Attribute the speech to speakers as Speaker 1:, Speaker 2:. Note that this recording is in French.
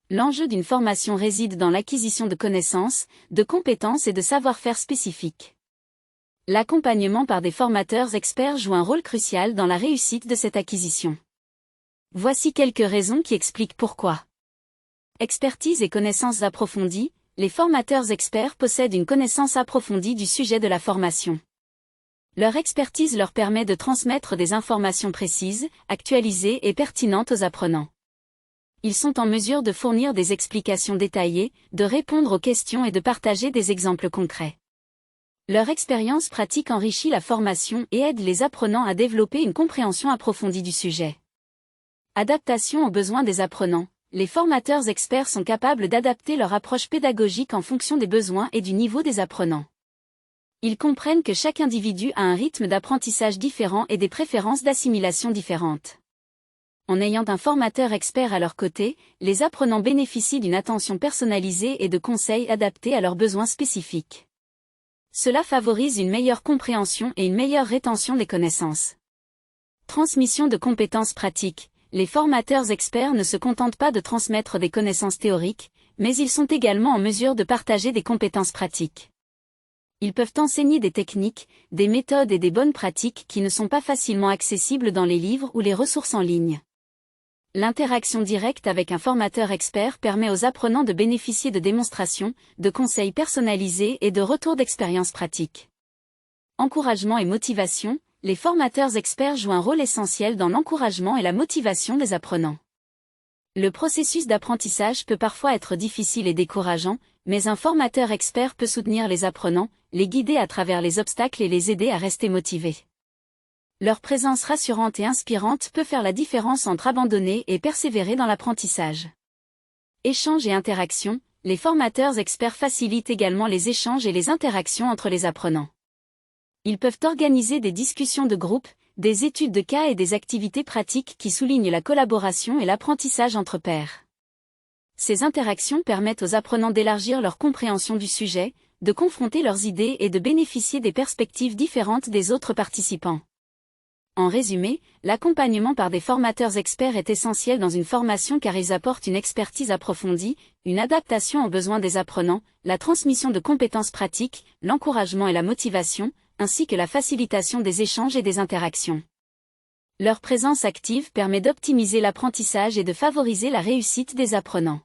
Speaker 1: L'enjeu d'une formation réside dans l'acquisition de connaissances, de compétences et de savoir-faire spécifiques. L'accompagnement par des formateurs experts joue un rôle crucial dans la réussite de cette acquisition. Voici quelques raisons qui expliquent pourquoi. Expertise et connaissances approfondies. Les formateurs experts possèdent une connaissance approfondie du sujet de la formation. Leur expertise leur permet de transmettre des informations précises, actualisées et pertinentes aux apprenants. Ils sont en mesure de fournir des explications détaillées, de répondre aux questions et de partager des exemples concrets. Leur expérience pratique enrichit la formation et aide les apprenants à développer une compréhension approfondie du sujet. Adaptation aux besoins des apprenants. Les formateurs experts sont capables d'adapter leur approche pédagogique en fonction des besoins et du niveau des apprenants. Ils comprennent que chaque individu a un rythme d'apprentissage différent et des préférences d'assimilation différentes. En ayant un formateur expert à leur côté, les apprenants bénéficient d'une attention personnalisée et de conseils adaptés à leurs besoins spécifiques. Cela favorise une meilleure compréhension et une meilleure rétention des connaissances. Transmission de compétences pratiques. Les formateurs experts ne se contentent pas de transmettre des connaissances théoriques, mais ils sont également en mesure de partager des compétences pratiques. Ils peuvent enseigner des techniques, des méthodes et des bonnes pratiques qui ne sont pas facilement accessibles dans les livres ou les ressources en ligne. L'interaction directe avec un formateur expert permet aux apprenants de bénéficier de démonstrations, de conseils personnalisés et de retours d'expériences pratiques. Encouragement et motivation. Les formateurs experts jouent un rôle essentiel dans l'encouragement et la motivation des apprenants. Le processus d'apprentissage peut parfois être difficile et décourageant, mais un formateur expert peut soutenir les apprenants, les guider à travers les obstacles et les aider à rester motivés. Leur présence rassurante et inspirante peut faire la différence entre abandonner et persévérer dans l'apprentissage. Échanges et interactions. Les formateurs experts facilitent également les échanges et les interactions entre les apprenants. Ils peuvent organiser des discussions de groupe, des études de cas et des activités pratiques qui soulignent la collaboration et l'apprentissage entre pairs. Ces interactions permettent aux apprenants d'élargir leur compréhension du sujet, de confronter leurs idées et de bénéficier des perspectives différentes des autres participants. En résumé, l'accompagnement par des formateurs experts est essentiel dans une formation car ils apportent une expertise approfondie, une adaptation aux besoins des apprenants, la transmission de compétences pratiques, l'encouragement et la motivation, ainsi que la facilitation des échanges et des interactions. Leur présence active permet d'optimiser l'apprentissage et de favoriser la réussite des apprenants.